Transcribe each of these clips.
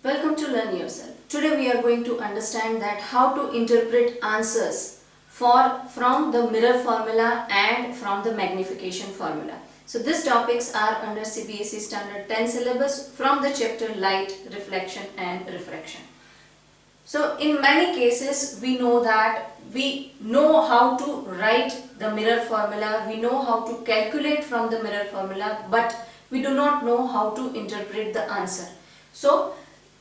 Welcome to Learn Yourself. Today we are going to understand that how to interpret answers from the mirror formula and from the magnification formula. So these topics are under CBSE Standard 10 syllabus from the chapter Light, Reflection and Refraction. So in many cases we know that we know how to write the mirror formula, we know how to calculate from the mirror formula, but we do not know how to interpret the answer. So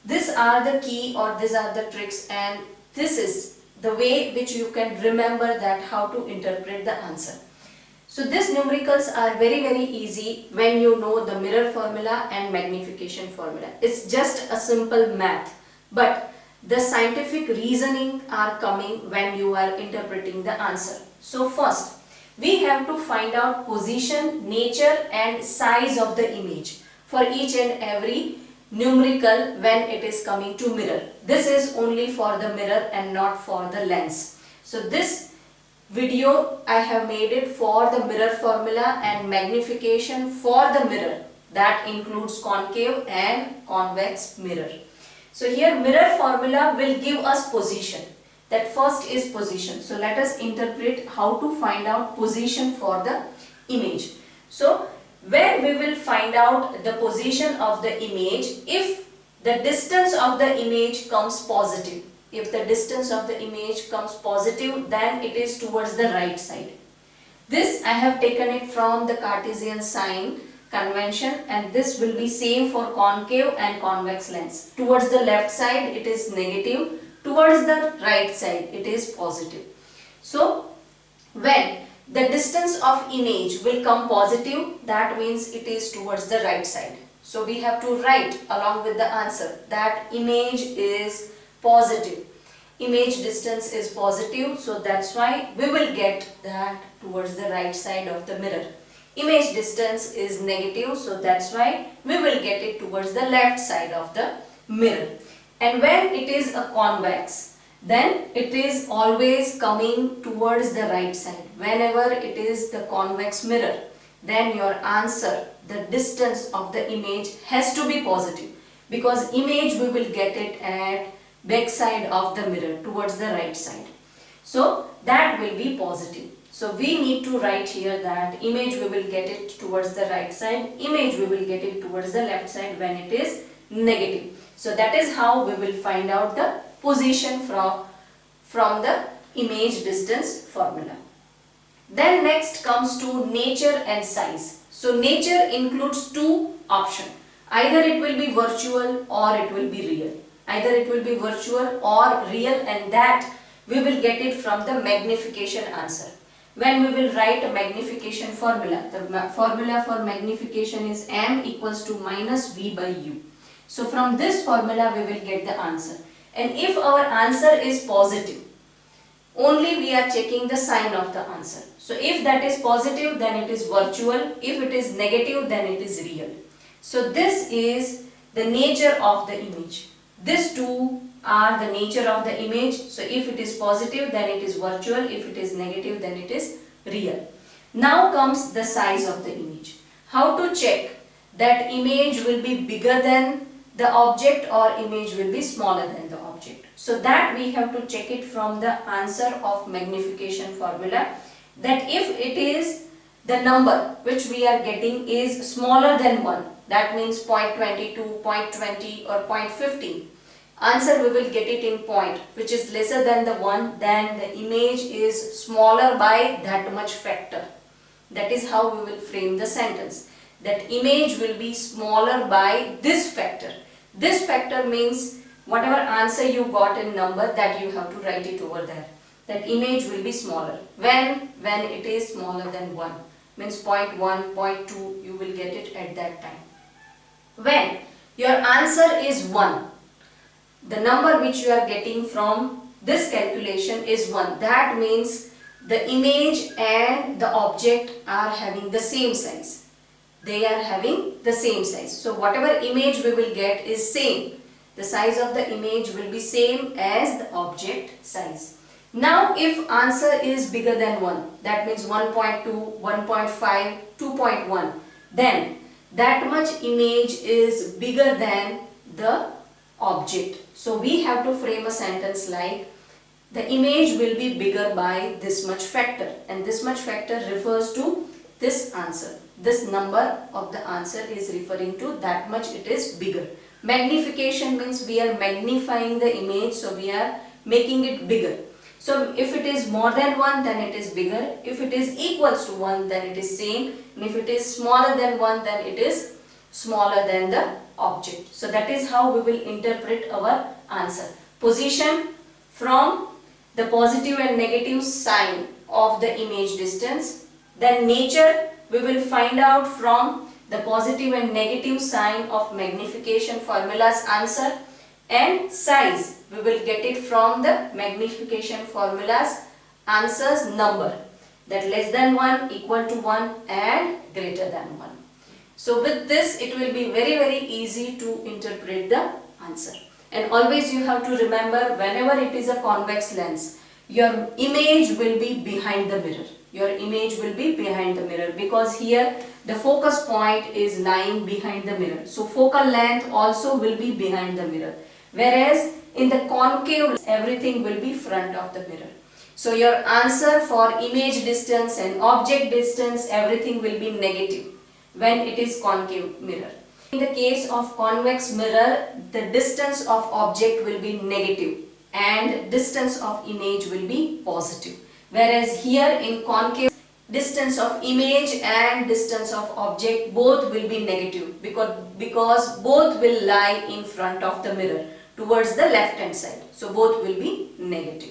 these are the key, or these are the tricks, and this is the way which you can remember that how to interpret the answer. So these numericals are very easy when you know the mirror formula and magnification formula. It's just a simple math, but the scientific reasoning are coming when you are interpreting the answer. So first, we have to find out position, nature and size of the image for each and every numerical when it is coming to mirror. This is only for the mirror and not for the lens. So this video I have made it for the mirror formula and magnification for the mirror, that includes concave and convex mirror. So here mirror formula will give us position. That first is position. So let us interpret how to find out position for the image. So when we will find out the position of the image, if the distance of the image comes positive, if the distance of the image comes positive, then it is towards the right side. This I have taken it from the Cartesian sign convention, and this will be same for concave and convex lens. Towards the left side it is negative, towards the right side it is positive. So when the distance of image will come positive, that means it is towards the right side. So we have to write along with the answer that image is positive. Image distance is positive, so that's why we will get that towards the right side of the mirror. Image distance is negative, so that's why we will get it towards the left side of the mirror. And when it is a convex, then it is always coming towards the right side. Whenever it is the convex mirror, then your answer, the distance of the image has to be positive, because image we will get it at back side of the mirror towards the right side. So that will be positive. So we need to write here that image we will get it towards the right side, image we will get it towards the left side when it is negative. So that is how we will find out the position from the image distance formula. Then next comes to nature and size. So nature includes two options. Either it will be virtual or it will be real. Either it will be virtual or real, and that we will get it from the magnification answer. When we will write a magnification formula, the formula for magnification is m equals to minus v by u. So from this formula we will get the answer. And if our answer is positive, only we are checking the sign of the answer. So if that is positive, then it is virtual. If it is negative, then it is real. So this is the nature of the image. These two are the nature of the image. So if it is positive, then it is virtual. If it is negative, then it is real. Now comes the size of the image. How to check that image will be bigger than the object or image will be smaller than the object. So that we have to check it from the answer of magnification formula, that if it is the number which we are getting is smaller than 1, that means 0.22, 0.20 or 0.15, answer we will get it in point which is lesser than the 1, then the image is smaller by that much factor. That is how we will frame the sentence, that image will be smaller by this factor. This factor means whatever answer you got in number, that you have to write it over there. That image will be smaller. When it is smaller than 1, means 0.1, 0.2, you will get it at that time. When your answer is 1, the number which you are getting from this calculation is 1. That means the image and the object are having the same size. They are having the same size. So whatever image we will get is same. The size of the image will be same as the object size. Now if answer is bigger than 1, that means 1.2, 1.5, 2.1, then that much image is bigger than the object. So we have to frame a sentence like the image will be bigger by this much factor, and this much factor refers to this answer. This number of the answer is referring to that much it is bigger. Magnification means we are magnifying the image, so we are making it bigger. So if it is more than 1, then it is bigger. If it is equals to 1, then it is same. And if it is smaller than 1, then it is smaller than the object. So that is how we will interpret our answer. Position from the positive and negative sign of the image distance. Then nature we will find out from the positive and negative sign of magnification formula's answer, and size we will get it from the magnification formula's answers number, that less than 1, equal to 1 and greater than 1. So with this it will be very easy to interpret the answer. And always you have to remember, whenever it is a convex lens, your image will be behind the mirror. Your image will be behind the mirror, because here the focus point is lying behind the mirror. So focal length also will be behind the mirror. Whereas in the concave, everything will be front of the mirror. So your answer for image distance and object distance, everything will be negative when it is concave mirror. In the case of convex mirror, the distance of object will be negative and distance of image will be positive. Whereas here in concave, distance of image and distance of object both will be negative, because both will lie in front of the mirror towards the left hand side. So both will be negative.